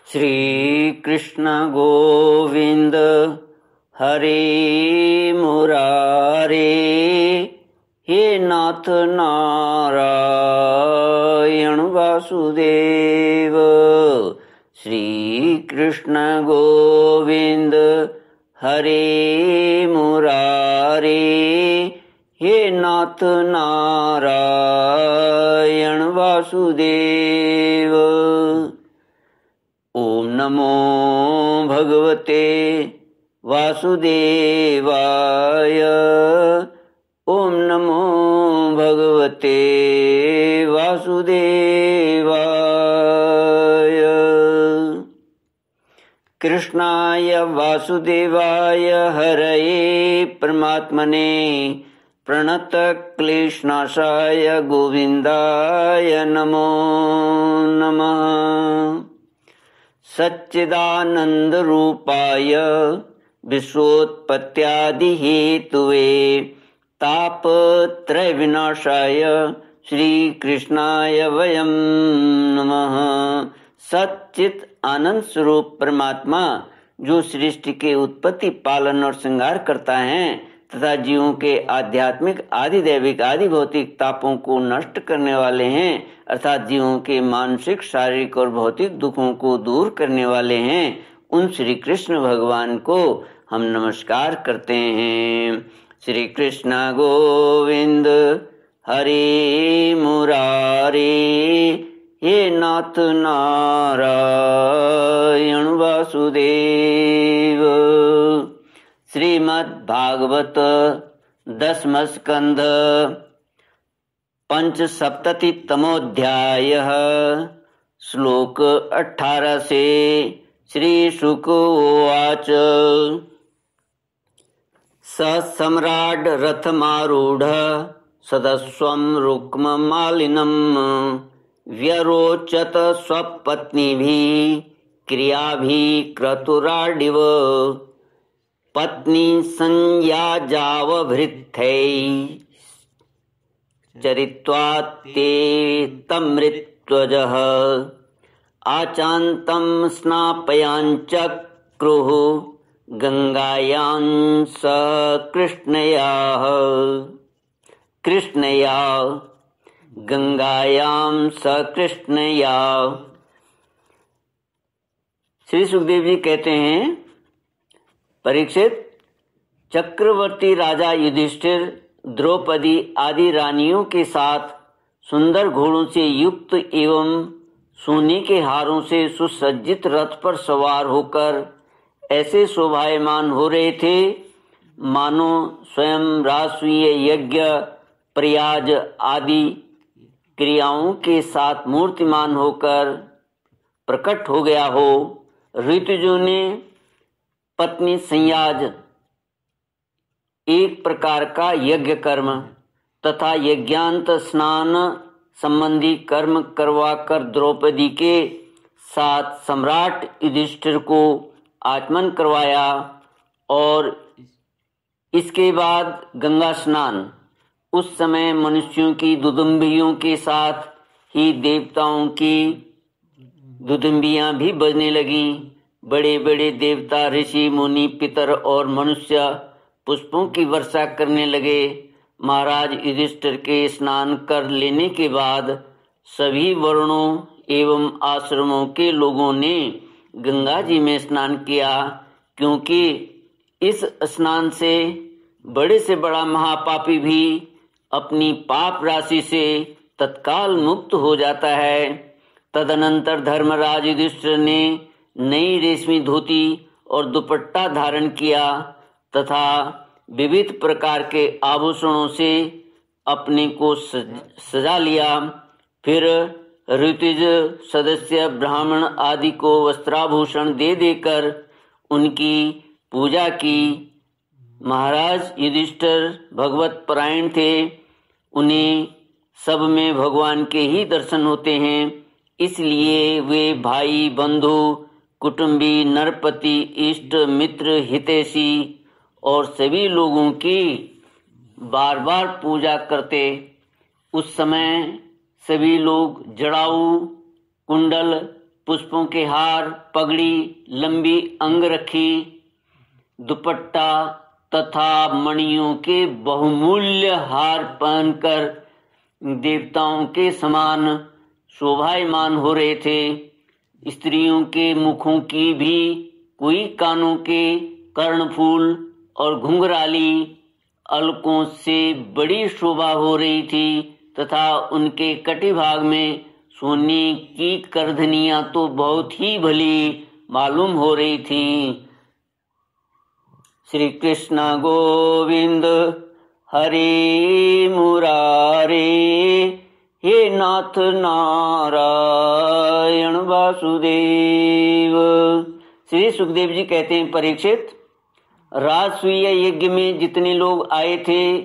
श्री कृष्ण गोविंद हरे मुरारे, हे नाथ नारायण वासुदेव। श्री कृष्ण गोविंद हरे मुरारे, हे नाथ नारायण वासुदेव। ओम नमो भगवते वासुदेवाय, ओम नमो भगवते वासुदेवाय। कृष्णाय वासुदेवाय हरये परमात्मने प्रणत क्लेशनाशाय गोविंदाय नमो नमः। सच्चिदानंद रूपाय विश्वोत्पत्त्यादि हेतुवे तापत्रय विनाशाय श्री कृष्णाय वयं नमः। सच्चित आनंद स्वरूप परमात्मा जो सृष्टि के उत्पत्ति, पालन और श्रृंगार करता है तथा जीवों के आध्यात्मिक, आदि दैविक, आदि भौतिक तापों को नष्ट करने वाले हैं, अर्थात जीवों के मानसिक, शारीरिक और भौतिक दुखों को दूर करने वाले हैं, उन श्री कृष्ण भगवान को हम नमस्कार करते हैं। श्री कृष्ण गोविंद हरे मुरारे, हे नाथ नारायण वासुदेव। श्रीमद् भागवत दशम स्कंध पंचसप्ततितमोऽध्यायः श्लोक 18 से। श्री शुक उवाच। स सम्राट् रथमारूढ़ सदस्वं रुक्ममालिनम् व्यरोचत स्वपत्नीभिः क्रियाभिः क्रतुराडिव। पत्नी संयाजावभृत्यै चरित्वात्ते तमृत्वजः आचान्तं स्नापयाञ्चक्रुः गंगायां स कृष्णया गंगायां स कृष्णया। श्री सुखदेव जी कहते हैं, परीक्षित, चक्रवर्ती राजा युधिष्ठिर द्रौपदी आदि रानियों के साथ सुंदर घोड़ों से युक्त एवं सोने के हारों से सुसज्जित रथ पर सवार होकर ऐसे शोभायमान हो रहे थे मानो स्वयं राजसूय यज्ञ, प्रयाज आदि क्रियाओं के साथ मूर्तिमान होकर प्रकट हो गया हो। ऋतुजों ने पत्नी संयाज, एक प्रकार का यज्ञ कर्म तथा यज्ञांत स्नान संबंधी कर्म करवाकर द्रौपदी के साथ सम्राट युधिष्ठिर को आचमन करवाया और इसके बाद गंगा स्नान। उस समय मनुष्यों की दुदुम्बियों के साथ ही देवताओं की दुदुम्बियां भी बजने लगी। बड़े बड़े देवता, ऋषि, मुनि, पितर और मनुष्य पुष्पों की वर्षा करने लगे। महाराज युधिष्ठिर के स्नान कर लेने के बाद सभी वर्णों एवं आश्रमों के लोगों ने गंगा जी में स्नान किया, क्योंकि इस स्नान से बड़ा महापापी भी अपनी पाप राशि से तत्काल मुक्त हो जाता है। तदनंतर धर्मराज युधिष्ठिर ने नई रेशमी धोती और दुपट्टा धारण किया तथा विविध प्रकार के आभूषणों से अपने को सजा लिया। फिर ऋतुज सदस्य ब्राह्मण आदि को वस्त्राभूषण दे देकर उनकी पूजा की। महाराज युधिष्ठिर भगवत परायण थे, उन्हें सब में भगवान के ही दर्शन होते हैं, इसलिए वे भाई, बंधु, कुटुंबी, नरपति, इष्ट मित्र, हितैषी और सभी लोगों की बार बार पूजा करते। उस समय सभी लोग जड़ाऊ, कुंडल, पुष्पों के हार, पगड़ी, लंबी अंगरखी, दुपट्टा तथा मणियों के बहुमूल्य हार पहनकर देवताओं के समान शोभायमान हो रहे थे। स्त्रियों के मुखों की भी कोई कानों के कर्णफूल और घुंघराली अलकों से बड़ी शोभा हो रही थी तथा उनके कटिभाग में सोने की करधनियां तो बहुत ही भली मालूम हो रही थी। श्री कृष्ण गोविंद हरे मुरारे, हे नाथ नारायण वासुदेव। श्री सुखदेव जी कहते हैं, परीक्षित, राजसूय यज्ञ में जितने लोग आए थे,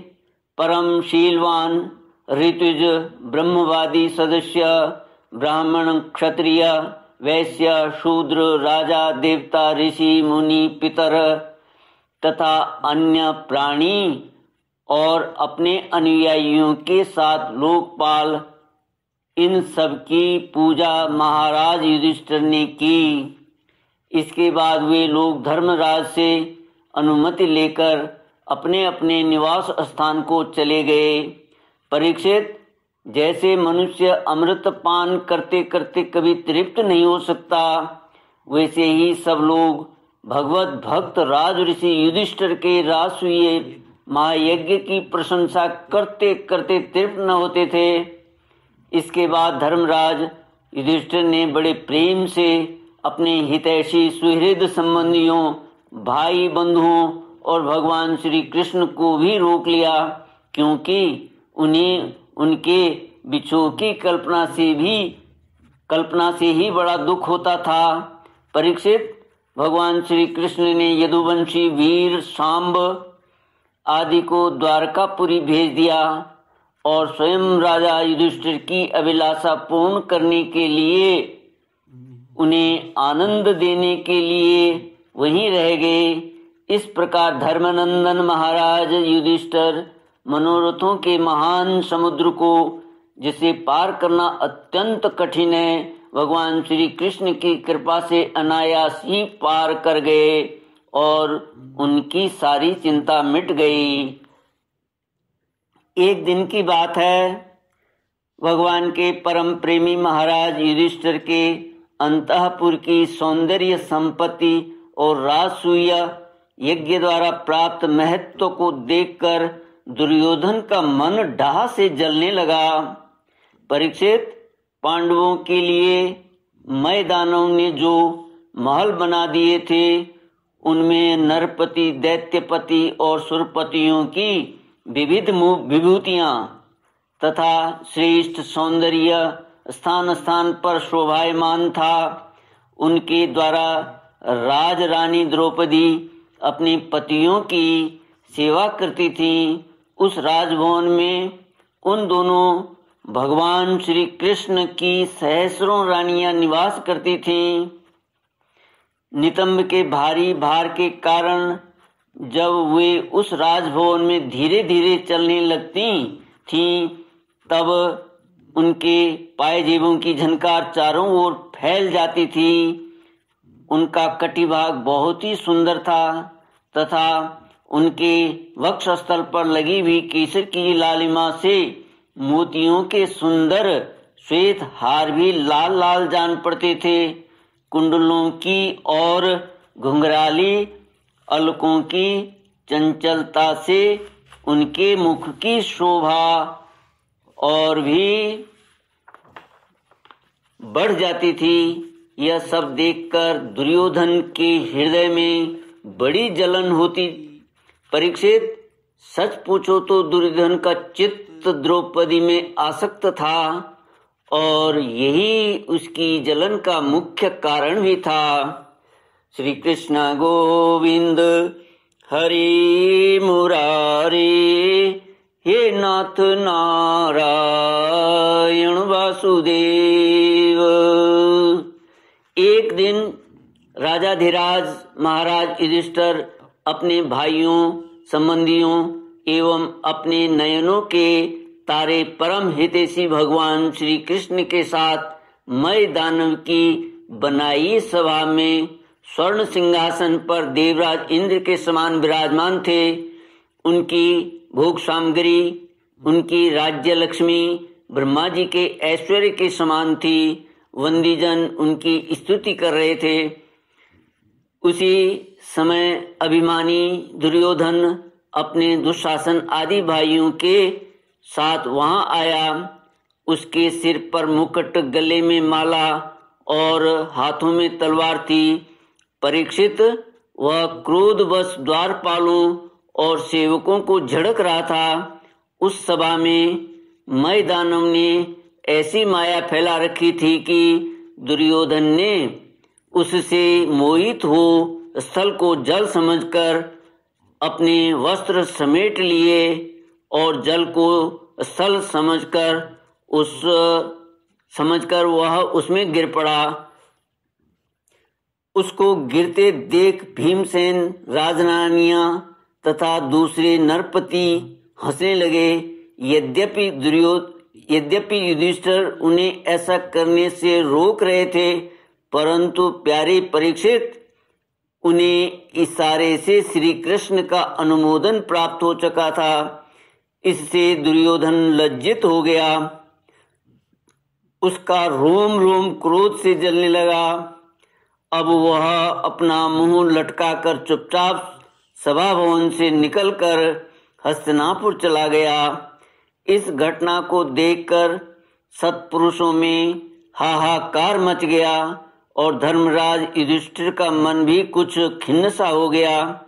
परम शीलवान, ऋतुज, ब्रह्मवादी सदस्य, ब्राह्मण, क्षत्रिय, वैश्य, शूद्र, राजा, देवता, ऋषि, मुनि, पितर तथा अन्य प्राणी और अपने अनुयायियों के साथ लोकपाल, इन सब की पूजा महाराज युधिष्ठिर ने की। इसके बाद वे लोग धर्मराज से अनुमति लेकर अपने अपने निवास स्थान को चले गए। परीक्षित, जैसे मनुष्य अमृत पान करते करते कभी तृप्त नहीं हो सकता, वैसे ही सब लोग भगवत भक्त राज ऋषि युधिष्ठिर के राजसूय महायज्ञ की प्रशंसा करते करते तृप्त न होते थे। इसके बाद धर्मराज युधिष्ठिर ने बड़े प्रेम से अपने हितैषी सुहृद संबंधियों, भाई बंधुओं और भगवान श्री कृष्ण को भी रोक लिया, क्योंकि उन्हें उनके बिछोह की कल्पना से ही बड़ा दुख होता था। परीक्षित, भगवान श्री कृष्ण ने यदुवंशी वीर सांब आदि को द्वारकापुरी भेज दिया और स्वयं राजा युधिष्ठिर की अभिलाषा पूर्ण करने के लिए, उन्हें आनंद देने के लिए वहीं रह गए। इस प्रकार धर्मनंदन महाराज युधिष्ठिर मनोरथों के महान समुद्र को, जिसे पार करना अत्यंत कठिन है, भगवान श्री कृष्ण की कृपा से अनायास ही पार कर गए और उनकी सारी चिंता मिट गई। एक दिन की बात है, भगवान के परम प्रेमी महाराज युधिष्ठिर के अंतःपुर की सौंदर्य संपत्ति और राजसूय यज्ञ द्वारा प्राप्त महत्व को देखकर दुर्योधन का मन डाह से जलने लगा। परीक्षित, पांडवों के लिए मैदानों ने जो महल बना दिए थे, उनमें नरपति, दैत्यपति और सुरपतियों की विविध विभूतियां तथा श्रेष्ठ सौंदर्य स्थान स्थान पर शोभायमान था। उनके द्वारा राज रानी द्रौपदी अपने पतियों की सेवा करती थी। उस राजभवन में उन दोनों भगवान श्री कृष्ण की सहस्रों रानियां निवास करती थीं। नितंब के भारी भार के कारण जब वे उस राजभवन में धीरे धीरे चलने लगती थीं, तब उनके पायजेबों की झनकार चारों ओर फैल जाती थी। उनका कटिभाग बहुत ही सुंदर था तथा उनके वक्षस्थल पर लगी हुई केसर की लालिमा से मोतियों के सुंदर श्वेत हार भी लाल लाल जान पड़ते थे। कुंडलों की और घुंघराली अलकों की चंचलता से उनके मुख की शोभा और भी बढ़ जाती थी। यह सब देखकर दुर्योधन के हृदय में बड़ी जलन होती। परीक्षित, सच पूछो तो दुर्योधन का चित्त द्रौपदी में आसक्त था और यही उसकी जलन का मुख्य कारण भी था। श्री कृष्ण गोविंद हरि मुरारे, हे नाथ नारायण वासुदेव। एक दिन राजाधिराज महाराज युधिष्ठिर अपने भाइयों, संबंधियों एवं अपने नयनों के तारे परम हितैषी भगवान श्री कृष्ण के साथ मय दानव की बनाई सभा में स्वर्ण सिंहासन पर देवराज इंद्र के समान विराजमान थे। उनकी भोग सामग्री, उनकी राज्य लक्ष्मी ब्रह्मा जी के ऐश्वर्य के समान थी। वंदीजन उनकी स्तुति कर रहे थे। उसी समय अभिमानी दुर्योधन अपने दुशासन आदि भाइयों के साथ वहां आया। उसके सिर पर मुकुट, गले में माला और हाथों में तलवार थी। परीक्षित वह क्रोधवश द्वारपालों और सेवकों को झड़क रहा था। उस सभा में मय दानव ने ऐसी माया फैला रखी थी कि दुर्योधन ने उससे मोहित हो स्थल को जल समझकर अपने वस्त्र समेट लिए और जल को स्थल समझकर वह उसमें गिर पड़ा। उसको गिरते देख भीमसेन, राजरानियां तथा दूसरे नरपति हंसने लगे। यद्यपि युधिष्ठिर उन्हें ऐसा करने से रोक रहे थे, परंतु प्यारे परीक्षित, उन्हें इशारे से श्री कृष्ण का अनुमोदन प्राप्त हो चुका था। इससे दुर्योधन लज्जित हो गया। उसका रोम रोम क्रोध से जलने लगा। अब वह अपना मुंह लटकाकर चुपचाप सभा भवन से निकलकर हस्तिनापुर चला गया। इस घटना को देखकर सत्पुरुषों में हाहाकार मच गया और धर्मराज युधिष्ठिर का मन भी कुछ खिन्न सा हो गया।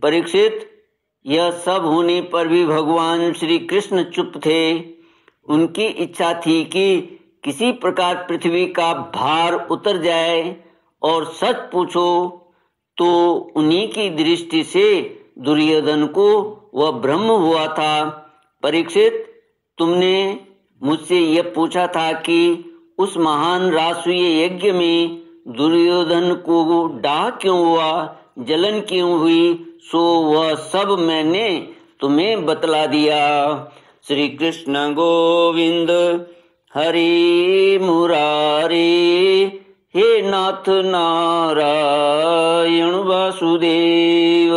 परीक्षित, यह सब होने पर भी भगवान श्री कृष्ण चुप थे। उनकी इच्छा थी कि किसी प्रकार पृथ्वी का भार उतर जाए, और सच पूछो तो उन्हीं की दृष्टि से दुर्योधन को वह भ्रम हुआ था। परीक्षित, तुमने मुझसे यह पूछा था कि उस महान राजसूय यज्ञ में दुर्योधन को डाह क्यों हुआ, जलन क्यों हुई, सो वह सब मैंने तुम्हें बतला दिया। श्री कृष्ण गोविंद हरि मुरारी, हे नाथ नारायण वासुदेव।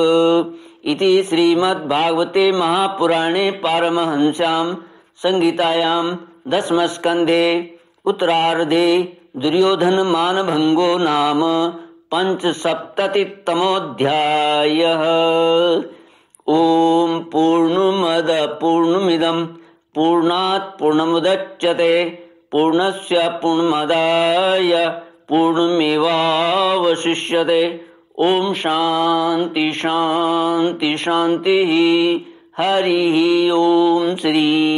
इति श्रीमद्भागवते महापुराणे पारमहंस्यां संहितायां दशमस्कन्धे उत्तरार्धे दुर्योधन मानभंगो नाम पंचसप्ततितमोऽध्यायः। ओम पूर्णमद पूर्णमिदं पूर्णात् पूर्णमुदच्यते पूर्णस्य पूर्णमादाय पूर्णमेवावशिष्यते। ओम शांति शांति शांति। हरि ओम श्री